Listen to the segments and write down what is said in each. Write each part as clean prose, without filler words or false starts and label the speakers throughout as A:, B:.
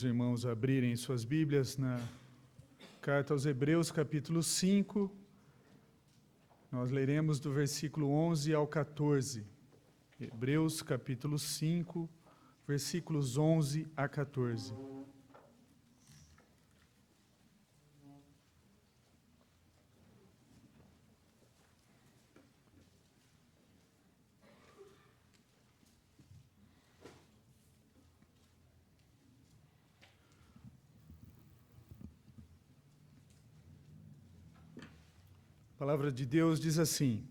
A: os irmãos a abrirem suas Bíblias na carta aos Hebreus, capítulo 5. Nós leremos do versículo 11 ao 14. Hebreus, capítulo 5, versículos 11 a 14. A palavra de Deus diz assim: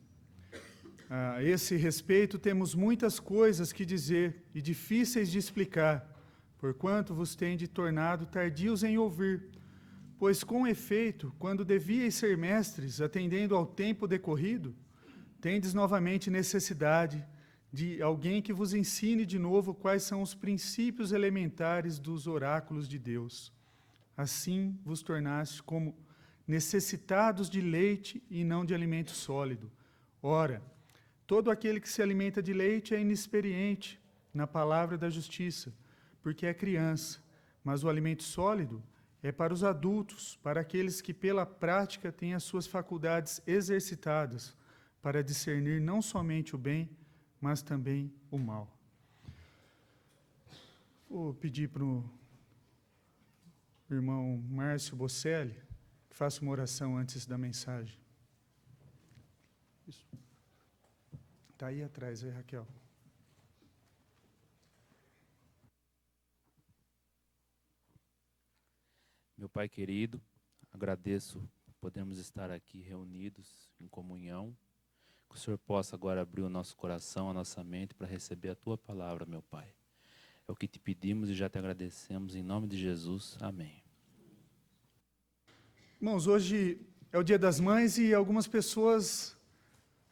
A: a esse respeito temos muitas coisas que dizer e difíceis de explicar, porquanto vos tende tornado tardios em ouvir. Pois com efeito, quando devíeis ser mestres, atendendo ao tempo decorrido, tendes novamente necessidade de alguém que vos ensine de novo quais são os princípios elementares dos oráculos de Deus. Assim vos tornaste como necessitados de leite e não de alimento sólido. Ora, todo aquele que se alimenta de leite é inexperiente na palavra da justiça, porque é criança, mas o alimento sólido é para os adultos, para aqueles que pela prática têm as suas faculdades exercitadas, para discernir não somente o bem, mas também o mal. Vou pedir para o irmão Márcio Bocelli que faça uma oração antes da mensagem. Isso. Está aí atrás, aí, Raquel.
B: Meu Pai querido, agradeço por podermos estar aqui reunidos em comunhão. Que o Senhor possa agora abrir o nosso coração, a nossa mente para receber a Tua palavra, meu Pai. É o que te pedimos e já te agradecemos, em nome de Jesus. Amém.
A: Irmãos, hoje é o Dia das Mães e algumas pessoas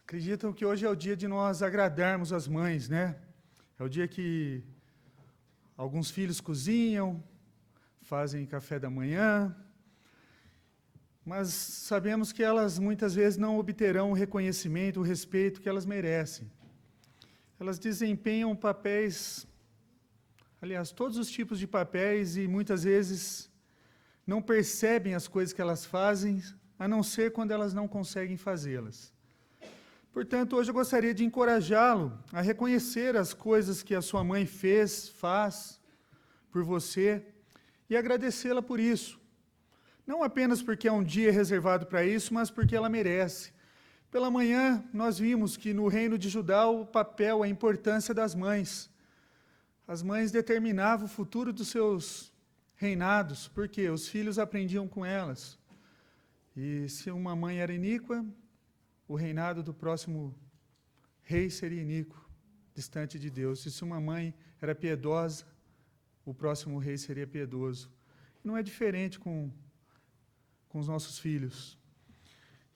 A: acreditam que hoje é o dia de nós agradarmos as mães, né? É o dia que alguns filhos cozinham, fazem café da manhã, mas sabemos que elas muitas vezes não obterão o reconhecimento, o respeito que elas merecem. Elas desempenham papéis, aliás, todos os tipos de papéis, e muitas vezes não percebem as coisas que elas fazem, a não ser quando elas não conseguem fazê-las. Portanto, hoje eu gostaria de encorajá-lo a reconhecer as coisas que a sua mãe faz por você e agradecê-la por isso. Não apenas porque é um dia reservado para isso, mas porque ela merece. Pela manhã, nós vimos que no reino de Judá o papel, a importância das mães. As mães determinavam o futuro dos seus reinados, porque os filhos aprendiam com elas. E se uma mãe era iníqua, o reinado do próximo rei seria iníquo, distante de Deus. E se uma mãe era piedosa, o próximo rei seria piedoso. Não é diferente com os nossos filhos.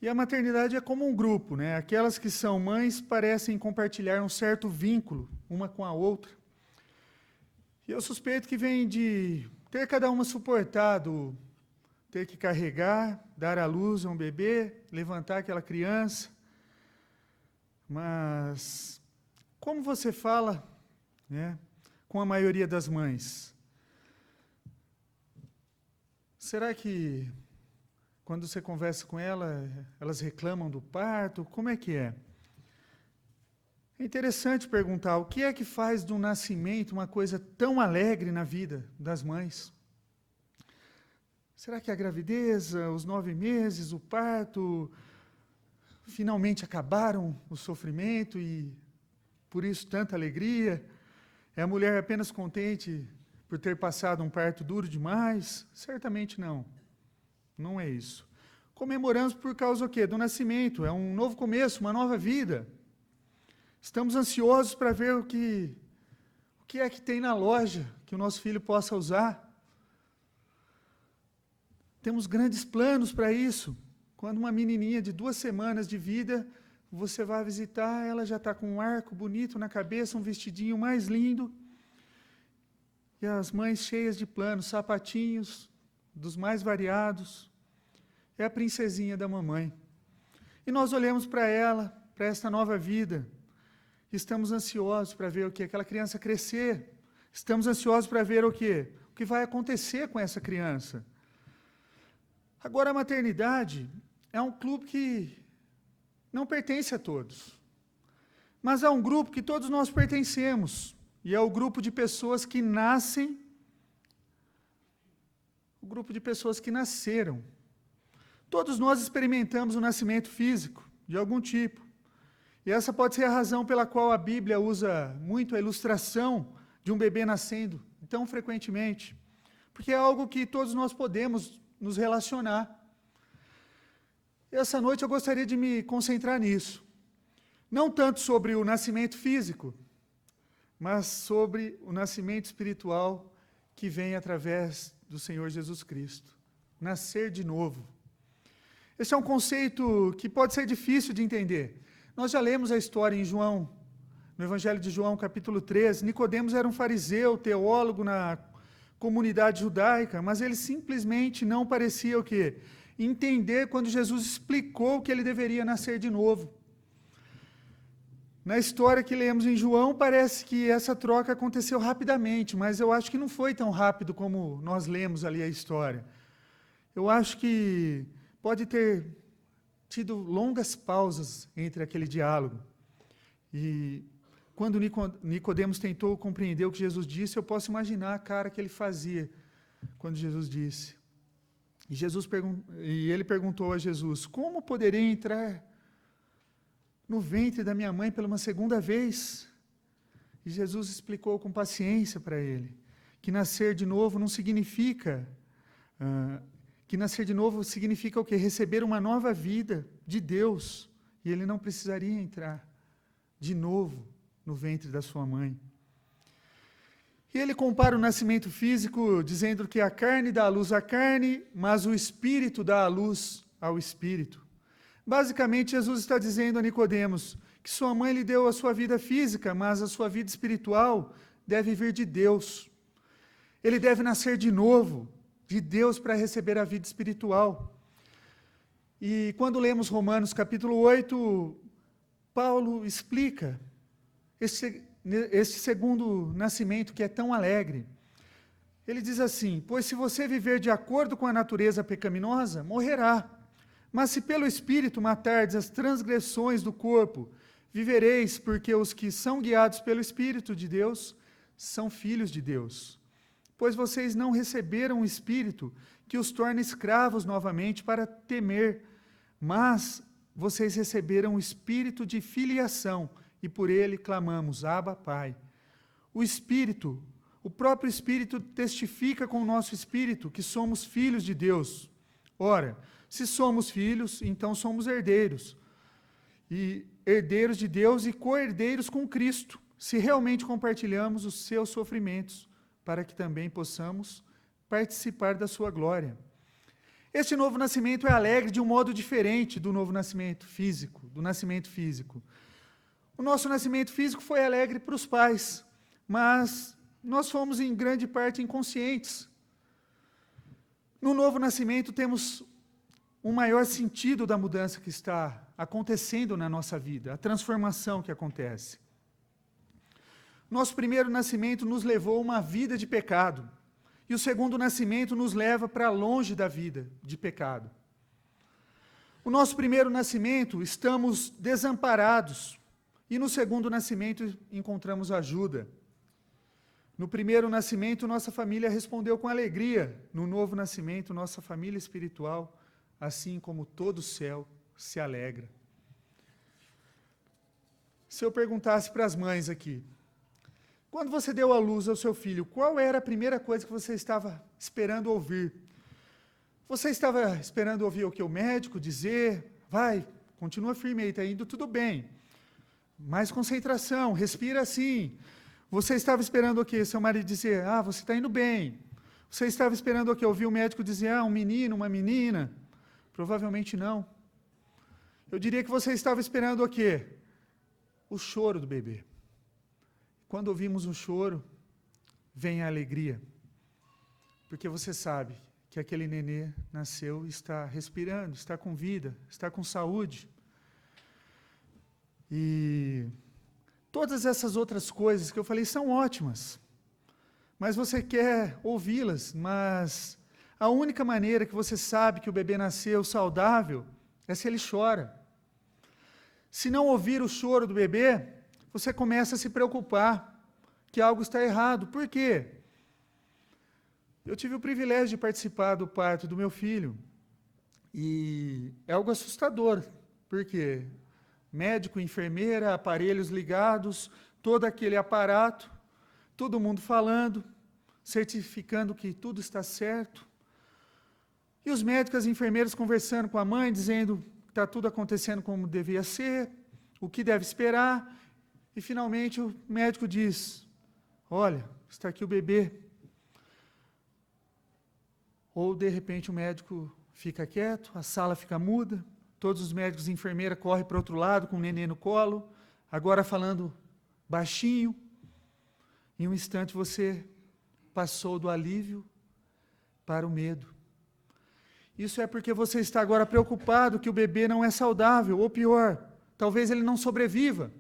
A: E a maternidade é como um grupo, né? Aquelas que são mães parecem compartilhar um certo vínculo uma com a outra. E eu suspeito que vem de ter cada uma suportado, ter que carregar, dar à luz a um bebê, levantar aquela criança. Mas como você fala, né, com a maioria das mães? Será que quando você conversa com elas reclamam do parto? Como é que é? É interessante perguntar, o que é que faz do nascimento uma coisa tão alegre na vida das mães? Será que a gravidez, os 9 meses, o parto, finalmente acabaram o sofrimento e por isso tanta alegria? É a mulher apenas contente por ter passado um parto duro demais? Certamente não. Não é isso. Comemoramos por causa do quê? Do nascimento. É um novo começo, uma nova vida. Estamos ansiosos para ver o que é que tem na loja que o nosso filho possa usar. Temos grandes planos para isso. Quando uma menininha de 2 semanas de vida, você vai visitar, ela já está com um arco bonito na cabeça, um vestidinho mais lindo. E as mães cheias de planos, sapatinhos dos mais variados. É a princesinha da mamãe. E nós olhamos para ela, para esta nova vida. Estamos ansiosos para ver o quê? Aquela criança crescer. Estamos ansiosos para ver o quê? o que vai acontecer com essa criança. Agora, a maternidade é um clube que não pertence a todos, mas é um grupo que todos nós pertencemos, e é o grupo de pessoas que nascem, o grupo de pessoas que nasceram. Todos nós experimentamos o nascimento físico, de algum tipo. E essa pode ser a razão pela qual a Bíblia usa muito a ilustração de um bebê nascendo tão frequentemente. Porque é algo que todos nós podemos nos relacionar. Essa noite eu gostaria de me concentrar nisso. Não tanto sobre o nascimento físico, mas sobre o nascimento espiritual que vem através do Senhor Jesus Cristo. Nascer de novo. Esse é um conceito que pode ser difícil de entender. Nós já lemos a história em João, no Evangelho de João, capítulo 3. Nicodemos era um fariseu, teólogo na comunidade judaica, mas ele simplesmente não parecia o quê? Entender quando Jesus explicou que ele deveria nascer de novo. Na história que lemos em João, parece que essa troca aconteceu rapidamente, mas eu acho que não foi tão rápido como nós lemos ali a história. Eu acho que pode ter tido longas pausas entre aquele diálogo. E quando Nicodemos tentou compreender o que Jesus disse, eu posso imaginar a cara que ele fazia quando Jesus disse. E ele perguntou a Jesus: como poderei entrar no ventre da minha mãe pela uma segunda vez? E Jesus explicou com paciência para ele que nascer de novo não significa que nascer de novo significa o quê? Receber uma nova vida de Deus. E ele não precisaria entrar de novo no ventre da sua mãe. E ele compara o nascimento físico dizendo que a carne dá à luz à carne, mas o espírito dá à luz ao espírito. Basicamente, Jesus está dizendo a Nicodemos que sua mãe lhe deu a sua vida física, mas a sua vida espiritual deve vir de Deus. Ele deve nascer de novo, de Deus, para receber a vida espiritual. E quando lemos Romanos capítulo 8, Paulo explica esse segundo nascimento que é tão alegre. Ele diz assim: pois se você viver de acordo com a natureza pecaminosa, morrerá. Mas se pelo Espírito matardes as transgressões do corpo, vivereis, porque os que são guiados pelo Espírito de Deus são filhos de Deus. Pois vocês não receberam o Espírito que os torna escravos novamente para temer, mas vocês receberam o Espírito de filiação, e por ele clamamos: Abba, Pai. O Espírito, o próprio Espírito testifica com o nosso Espírito que somos filhos de Deus. Ora, se somos filhos, então somos herdeiros. E herdeiros de Deus e co-herdeiros com Cristo, se realmente compartilhamos os seus sofrimentos, para que também possamos participar da sua glória. Este novo nascimento é alegre de um modo diferente do novo nascimento físico, do nascimento físico. O nosso nascimento físico foi alegre para os pais, mas nós fomos em grande parte inconscientes. No novo nascimento temos um maior sentido da mudança que está acontecendo na nossa vida, a transformação que acontece. Nosso primeiro nascimento nos levou a uma vida de pecado, e o segundo nascimento nos leva para longe da vida de pecado. O nosso primeiro nascimento, estamos desamparados, e no segundo nascimento encontramos ajuda. No primeiro nascimento, nossa família respondeu com alegria. No novo nascimento, nossa família espiritual, assim como todo o céu, se alegra. Se eu perguntasse para as mães aqui, quando você deu à luz ao seu filho, qual era a primeira coisa que você estava esperando ouvir? Você estava esperando ouvir o que o médico dizer? Vai, continua firme aí, está indo tudo bem. Mais concentração, respira assim. Você estava esperando o quê? Seu marido dizer: você está indo bem. Você estava esperando o quê? Ouvir o médico dizer: um menino, uma menina? Provavelmente não. Eu diria que você estava esperando o quê? O choro do bebê. Quando ouvimos o choro, vem a alegria. Porque você sabe que aquele nenê nasceu e está respirando, está com vida, está com saúde. E todas essas outras coisas que eu falei são ótimas. mas você quer ouvi-las, mas a única maneira que você sabe que o bebê nasceu saudável é se ele chora. Se não ouvir o choro do bebê, você começa a se preocupar que algo está errado. Por quê? Eu tive o privilégio de participar do parto do meu filho, e é algo assustador, porque médico, enfermeira, aparelhos ligados, todo aquele aparato, todo mundo falando, certificando que tudo está certo. E os médicos e as enfermeiras conversando com a mãe, dizendo que está tudo acontecendo como devia ser, o que deve esperar. E finalmente o médico diz: olha, está aqui o bebê. Ou de repente o médico fica quieto, a sala fica muda, todos os médicos e enfermeiras correm para o outro lado com o neném no colo, agora falando baixinho. Em um instante você passou do alívio para o medo. Isso é porque você está agora preocupado que o bebê não é saudável, ou pior, talvez ele não sobreviva.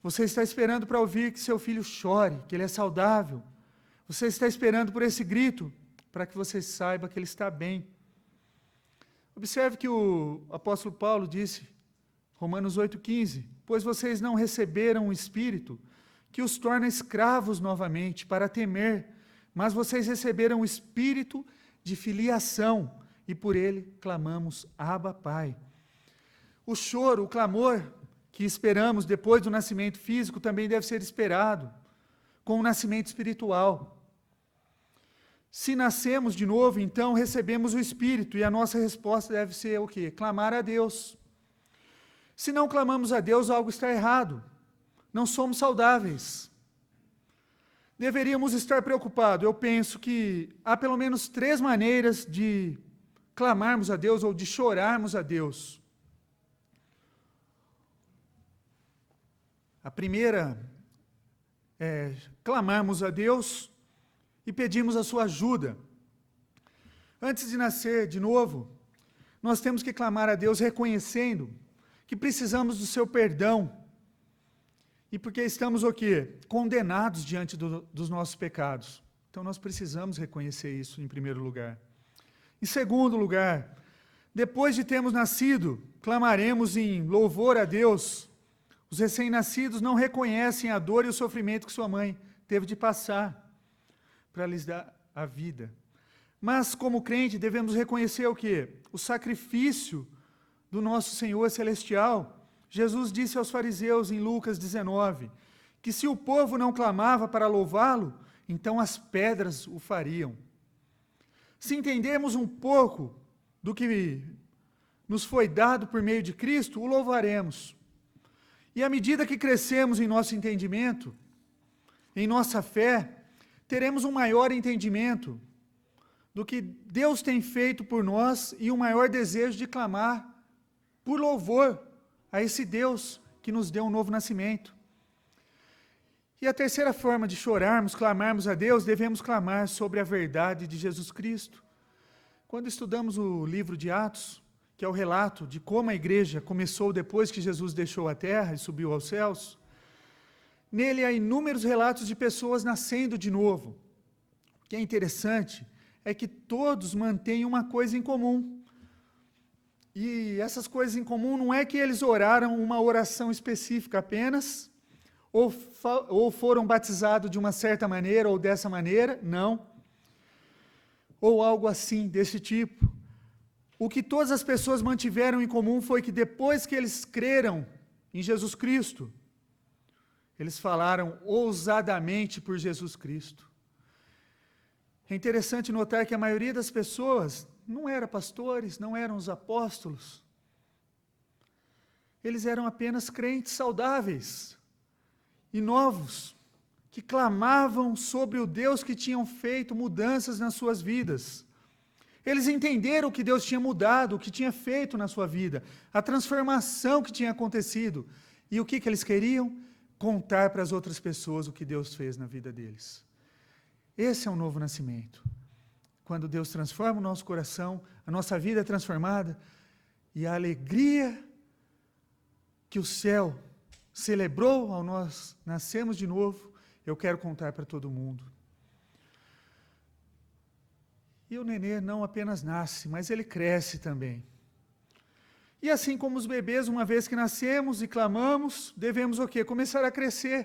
A: Você está esperando para ouvir que seu filho chore, que ele é saudável. Você está esperando por esse grito, para que você saiba que ele está bem. Observe que o apóstolo Paulo disse, Romanos 8,15, pois vocês não receberam um espírito que os torna escravos novamente para temer, mas vocês receberam o espírito de filiação, e por ele clamamos, Abba, Pai. O choro, o clamor que esperamos depois do nascimento físico também deve ser esperado com o nascimento espiritual. Se nascemos de novo, então recebemos o Espírito, e a nossa resposta deve ser o quê? Clamar a Deus. Se não clamamos a Deus, algo está errado. Não somos saudáveis. Deveríamos estar preocupados. Eu penso que há pelo menos 3 maneiras de clamarmos a Deus ou de chorarmos a Deus. A primeira é clamarmos a Deus e pedimos a sua ajuda. Antes de nascer de novo, nós temos que clamar a Deus reconhecendo que precisamos do seu perdão. E porque estamos o quê? Condenados diante dos nossos pecados. Então nós precisamos reconhecer isso em primeiro lugar. Em segundo lugar, depois de termos nascido, clamaremos em louvor a Deus. Os recém-nascidos não reconhecem a dor e o sofrimento que sua mãe teve de passar para lhes dar a vida. Mas, como crente, devemos reconhecer o quê? O sacrifício do nosso Senhor Celestial. Jesus disse aos fariseus em Lucas 19, que se o povo não clamava para louvá-lo, então as pedras o fariam. Se entendermos um pouco do que nos foi dado por meio de Cristo, o louvaremos. E à medida que crescemos em nosso entendimento, em nossa fé, teremos um maior entendimento do que Deus tem feito por nós e um maior desejo de clamar por louvor a esse Deus que nos deu um novo nascimento. E a terceira forma de chorarmos, clamarmos a Deus, devemos clamar sobre a verdade de Jesus Cristo. Quando estudamos o livro de Atos, que é o relato de como a igreja começou depois que Jesus deixou a terra e subiu aos céus, nele há inúmeros relatos de pessoas nascendo de novo. O que é interessante é que todos mantêm uma coisa em comum. E essas coisas em comum não é que eles oraram uma oração específica apenas, ou foram batizados de uma certa maneira ou dessa maneira, não. Ou algo assim, desse tipo. O que todas as pessoas mantiveram em comum foi que depois que eles creram em Jesus Cristo, eles falaram ousadamente por Jesus Cristo. É interessante notar que a maioria das pessoas não eram pastores, não eram os apóstolos. Eles eram apenas crentes saudáveis e novos, que clamavam sobre o Deus que tinham feito mudanças nas suas vidas. Eles entenderam o que Deus tinha mudado, o que tinha feito na sua vida, a transformação que tinha acontecido. E o que eles queriam? Contar para as outras pessoas o que Deus fez na vida deles. Esse é um novo nascimento. Quando Deus transforma o nosso coração, a nossa vida é transformada, e a alegria que o céu celebrou ao nós nascermos de novo, eu quero contar para todo mundo. E o nenê não apenas nasce, mas ele cresce também. E assim como os bebês, uma vez que nascemos e clamamos, devemos o quê? Começar a crescer.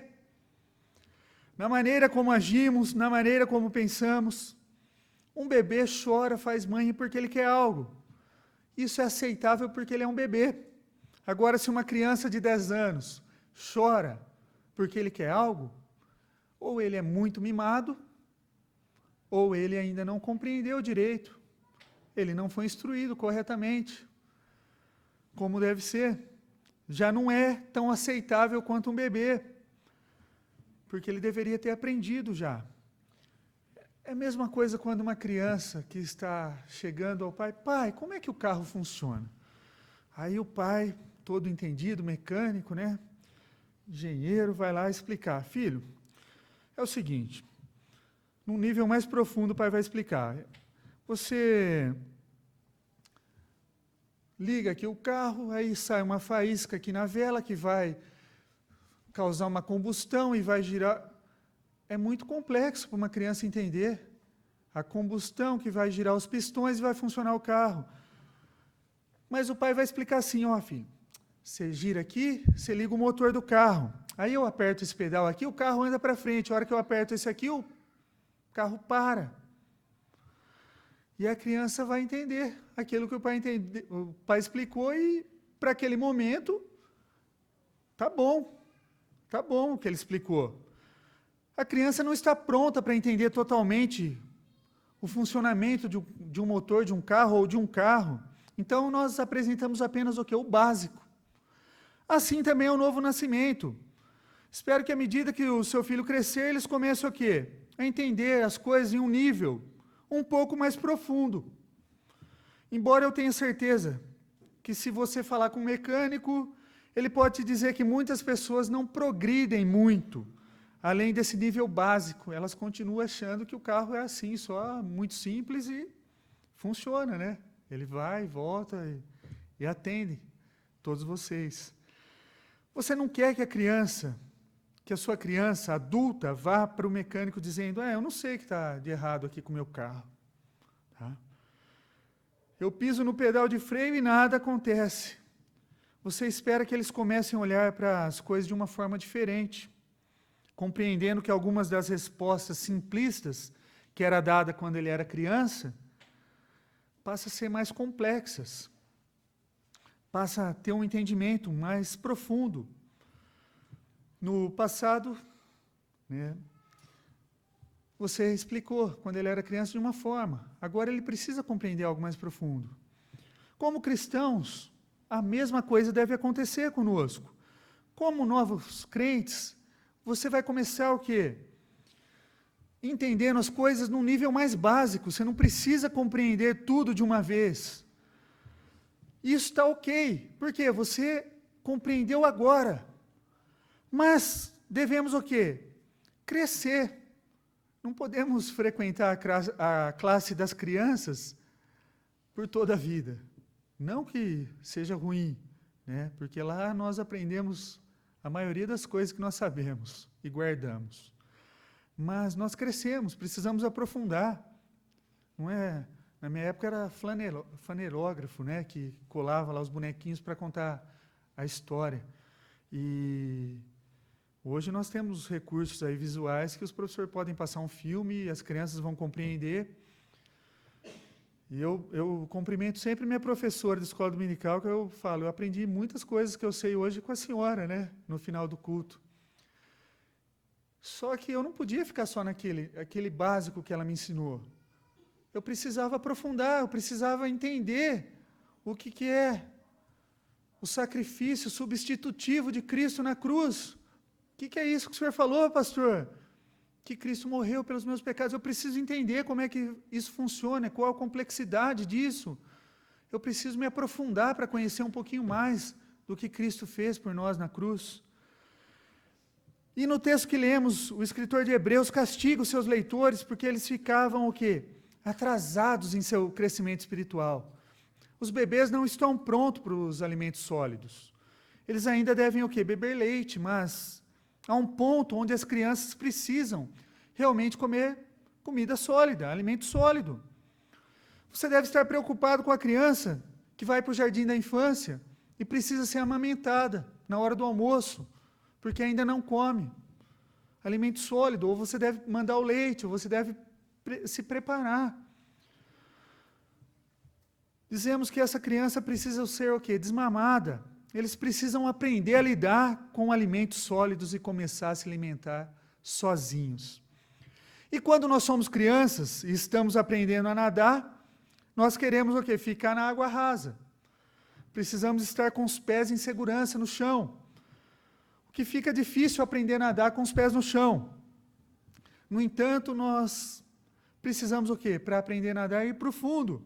A: Na maneira como agimos, na maneira como pensamos. Um bebê chora, faz mãe porque ele quer algo. Isso é aceitável porque ele é um bebê. Agora, se uma criança de 10 anos chora porque ele quer algo, ou ele é muito mimado, ou ele ainda não compreendeu direito. Ele não foi instruído corretamente, como deve ser. Já não é tão aceitável quanto um bebê, porque ele deveria ter aprendido já. É a mesma coisa quando uma criança que está chegando ao pai, pai, como é que o carro funciona? Aí o pai, todo entendido, mecânico, né? Engenheiro, vai lá explicar. Filho, é o seguinte, num nível mais profundo o pai vai explicar. Você liga aqui o carro, aí sai uma faísca aqui na vela que vai causar uma combustão e vai girar. É muito complexo para uma criança entender. A combustão que vai girar os pistões e vai funcionar o carro. Mas o pai vai explicar assim, ó filho, você gira aqui, você liga o motor do carro. Aí eu aperto esse pedal aqui, o carro anda para frente. A hora que eu aperto esse aqui, o carro para. E a criança vai entender aquilo que o pai explicou e, para aquele momento, tá bom o que ele explicou. A criança não está pronta para entender totalmente o funcionamento de um motor de um carro ou de um carro. Então, nós apresentamos apenas o que? O básico. Assim também é o novo nascimento. Espero que à medida que o seu filho crescer, eles comecem o quê? A entender as coisas em um nível um pouco mais profundo. Embora eu tenha certeza que se você falar com um mecânico, ele pode te dizer que muitas pessoas não progridem muito, além desse nível básico. Elas continuam achando que o carro é assim, só muito simples e funciona, né? Ele vai, volta e atende todos vocês. Você não quer que a sua criança adulta vá para o mecânico dizendo, eu não sei o que está de errado aqui com o meu carro. Tá? Eu piso no pedal de freio e nada acontece. Você espera que eles comecem a olhar para as coisas de uma forma diferente, compreendendo que algumas das respostas simplistas que era dada quando ele era criança, passa a ser mais complexas, passa a ter um entendimento mais profundo. No passado, né, você explicou quando ele era criança de uma forma, agora ele precisa compreender algo mais profundo. Como cristãos, a mesma coisa deve acontecer conosco. Como novos crentes, você vai começar o quê? Entendendo as coisas num nível mais básico, você não precisa compreender tudo de uma vez. Isso está ok, porque você compreendeu agora. Mas devemos o quê? Crescer. Não podemos frequentar a classe das crianças por toda a vida. Não que seja ruim, né? Porque lá nós aprendemos a maioria das coisas que nós sabemos e guardamos. Mas nós crescemos, precisamos aprofundar. Não é? Na minha época era flanelógrafo, né? Que colava lá os bonequinhos para contar a história. E hoje nós temos recursos aí visuais que os professores podem passar um filme e as crianças vão compreender. E eu cumprimento sempre minha professora de escola dominical, que eu falo, eu aprendi muitas coisas que eu sei hoje com a senhora, né, no final do culto. Só que eu não podia ficar só aquele básico que ela me ensinou. Eu precisava aprofundar, eu precisava entender o que é o sacrifício substitutivo de Cristo na cruz. O que é isso que o senhor falou, pastor? Que Cristo morreu pelos meus pecados. Eu preciso entender como é que isso funciona, qual a complexidade disso. Eu preciso me aprofundar para conhecer um pouquinho mais do que Cristo fez por nós na cruz. E no texto que lemos, o escritor de Hebreus castiga os seus leitores porque eles ficavam o quê? Atrasados em seu crescimento espiritual. Os bebês não estão prontos para os alimentos sólidos. Eles ainda devem o quê? Beber leite, mas a um ponto onde as crianças precisam realmente comer comida sólida, alimento sólido. Você deve estar preocupado com a criança que vai para o jardim da infância e precisa ser amamentada na hora do almoço, porque ainda não come alimento sólido, ou você deve mandar o leite, ou você deve se preparar. Dizemos que essa criança precisa ser o quê? Desmamada. Eles precisam aprender a lidar com alimentos sólidos e começar a se alimentar sozinhos. E quando nós somos crianças e estamos aprendendo a nadar, nós queremos o quê? Ficar na água rasa. Precisamos estar com os pés em segurança no chão. O que fica difícil aprender a nadar com os pés no chão. No entanto, nós precisamos o quê? Para aprender a nadar, ir para o fundo,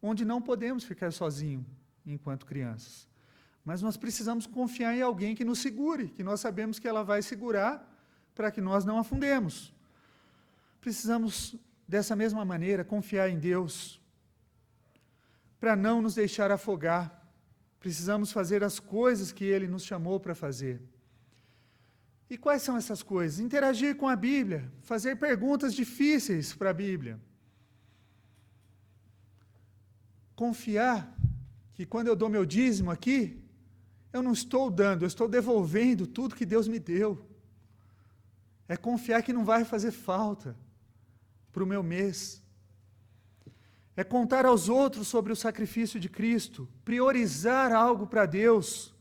A: onde não podemos ficar sozinhos enquanto crianças. Mas nós precisamos confiar em alguém que nos segure, que nós sabemos que ela vai segurar para que nós não afundemos. Precisamos, dessa mesma maneira, confiar em Deus para não nos deixar afogar. Precisamos fazer as coisas que Ele nos chamou para fazer. E quais são essas coisas? Interagir com a Bíblia, fazer perguntas difíceis para a Bíblia. Confiar que quando eu dou meu dízimo aqui, eu não estou dando, eu estou devolvendo tudo que Deus me deu. É confiar que não vai fazer falta para o meu mês. É contar aos outros sobre o sacrifício de Cristo, priorizar algo para Deus,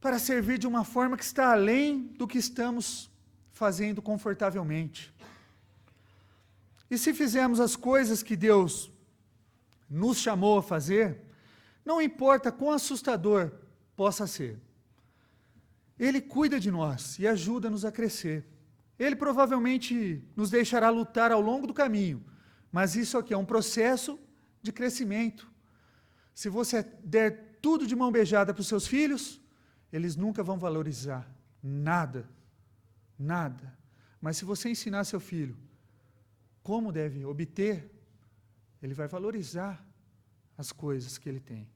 A: para servir de uma forma que está além do que estamos fazendo confortavelmente. E se fizermos as coisas que Deus nos chamou a fazer, não importa quão assustador possa ser, Ele cuida de nós e ajuda-nos a crescer. Ele provavelmente nos deixará lutar ao longo do caminho, mas isso aqui é um processo de crescimento. Se você der tudo de mão beijada para os seus filhos, eles nunca vão valorizar nada, nada. Mas se você ensinar seu filho como deve obter, ele vai valorizar as coisas que ele tem.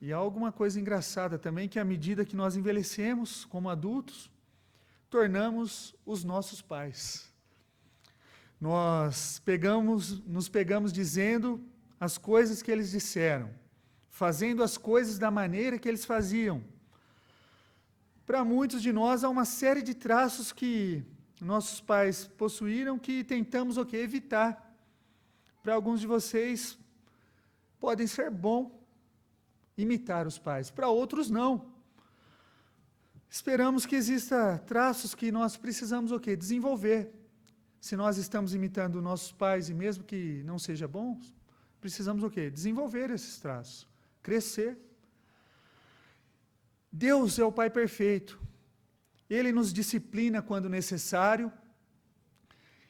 A: E há alguma coisa engraçada também, que à medida que nós envelhecemos como adultos, tornamos os nossos pais. Nós nos pegamos dizendo as coisas que eles disseram, fazendo as coisas da maneira que eles faziam. Para muitos de nós, há uma série de traços que nossos pais possuíram que tentamos evitar. Para alguns de vocês, podem ser bom imitar os pais, para outros não. Esperamos que exista traços que nós precisamos desenvolver. Se nós estamos imitando nossos pais, e mesmo que não seja bom, precisamos desenvolver esses traços, crescer. Deus é o Pai perfeito. Ele nos disciplina quando necessário,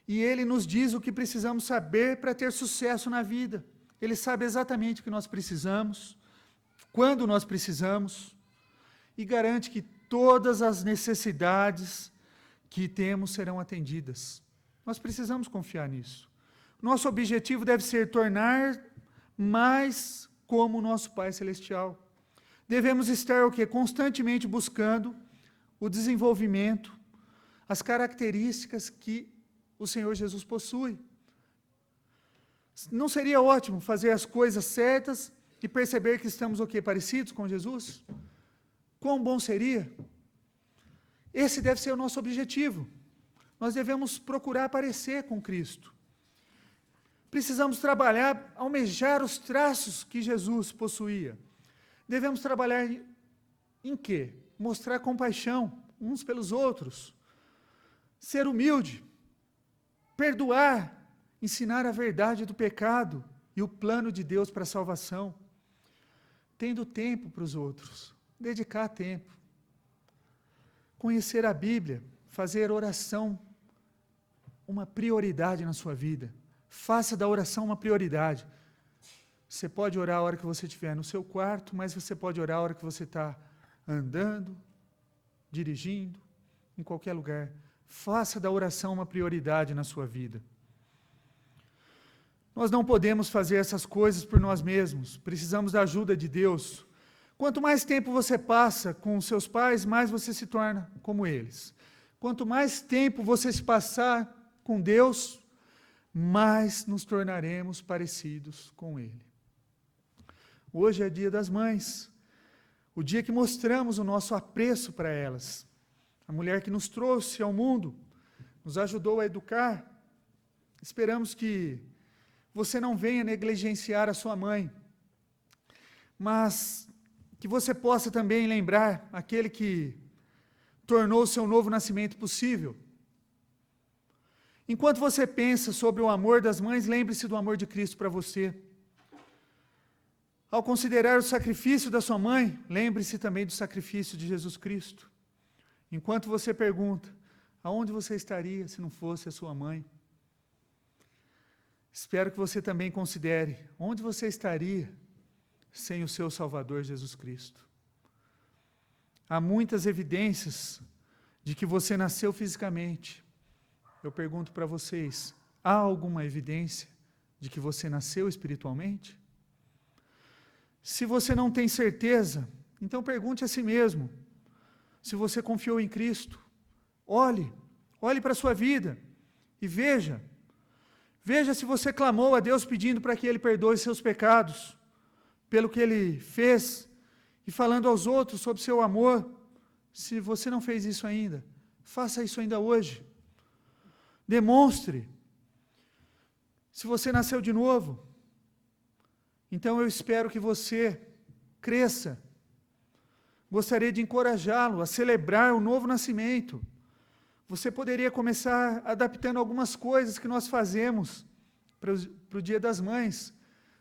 A: e Ele nos diz o que precisamos saber para ter sucesso na vida. Ele sabe exatamente o que nós precisamos, quando nós precisamos, e garante que todas as necessidades que temos serão atendidas. Nós precisamos confiar nisso. Nosso objetivo deve ser tornar mais como o nosso Pai Celestial. Devemos estar constantemente buscando o desenvolvimento, as características que o Senhor Jesus possui. Não seria ótimo fazer as coisas certas e perceber que estamos parecidos com Jesus? Quão bom seria? Esse deve ser o nosso objetivo. Nós devemos procurar parecer com Cristo. Precisamos trabalhar, almejar os traços que Jesus possuía. Devemos trabalhar em quê? Mostrar compaixão uns pelos outros, ser humilde, perdoar, ensinar a verdade do pecado e o plano de Deus para a salvação, tendo tempo para os outros, dedicar tempo, conhecer a Bíblia, fazer oração uma prioridade na sua vida. Faça da oração uma prioridade. Você pode orar a hora que você estiver no seu quarto, mas você pode orar a hora que você está andando, dirigindo, em qualquer lugar. Faça da oração uma prioridade na sua vida. Nós não podemos fazer essas coisas por nós mesmos. Precisamos da ajuda de Deus. Quanto mais tempo você passa com seus pais, mais você se torna como eles. Quanto mais tempo você se passar com Deus, mais nos tornaremos parecidos com Ele. Hoje é dia das mães, o dia que mostramos o nosso apreço para elas. A mulher que nos trouxe ao mundo, nos ajudou a educar. Esperamos que você não venha negligenciar a sua mãe, mas que você possa também lembrar aquele que tornou o seu novo nascimento possível. Enquanto você pensa sobre o amor das mães, lembre-se do amor de Cristo para você. Ao considerar o sacrifício da sua mãe, lembre-se também do sacrifício de Jesus Cristo. Enquanto você pergunta, aonde você estaria se não fosse a sua mãe? Espero que você também considere, onde você estaria sem o seu Salvador Jesus Cristo? Há muitas evidências de que você nasceu fisicamente. Eu pergunto para vocês, há alguma evidência de que você nasceu espiritualmente? Se você não tem certeza, então pergunte a si mesmo, se você confiou em Cristo. Olhe para a sua vida e veja se você clamou a Deus pedindo para que Ele perdoe seus pecados, pelo que Ele fez, e falando aos outros sobre seu amor. Se você não fez isso ainda, faça isso ainda hoje. Demonstre. Se você nasceu de novo, então eu espero que você cresça. Gostaria de encorajá-lo a celebrar o novo nascimento. Você poderia começar adaptando algumas coisas que nós fazemos para o Dia das Mães.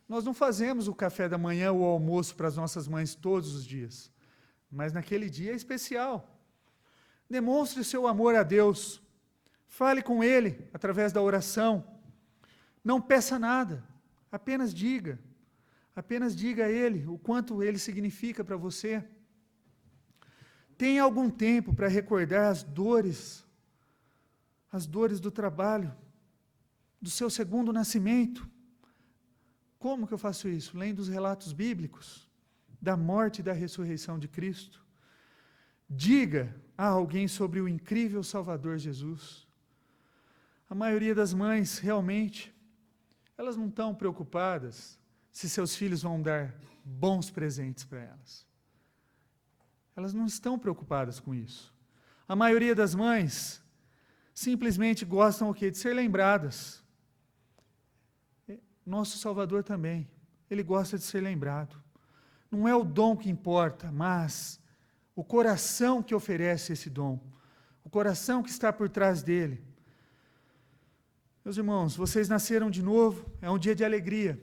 A: Nós não fazemos o café da manhã ou o almoço para as nossas mães todos os dias, mas naquele dia é especial. Demonstre o seu amor a Deus. Fale com Ele através da oração. Não peça nada, apenas diga. Apenas diga a Ele o quanto Ele significa para você. Tenha algum tempo para recordar as dores do trabalho, do seu segundo nascimento. Como que eu faço isso? Lendo os relatos bíblicos da morte e da ressurreição de Cristo. Diga a alguém sobre o incrível Salvador Jesus. A maioria das mães, realmente, elas não estão preocupadas se seus filhos vão dar bons presentes para elas. Elas não estão preocupadas com isso. A maioria das mães simplesmente gostam o quê? De ser lembradas. Nosso Salvador também, Ele gosta de ser lembrado. Não é o dom que importa, mas o coração que oferece esse dom, o coração que está por trás dele. Meus irmãos, vocês nasceram de novo, é um dia de alegria.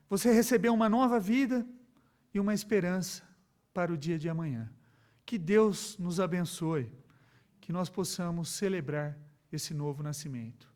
A: Você recebeu uma nova vida e uma esperança para o dia de amanhã. Que Deus nos abençoe, que nós possamos celebrar esse novo nascimento.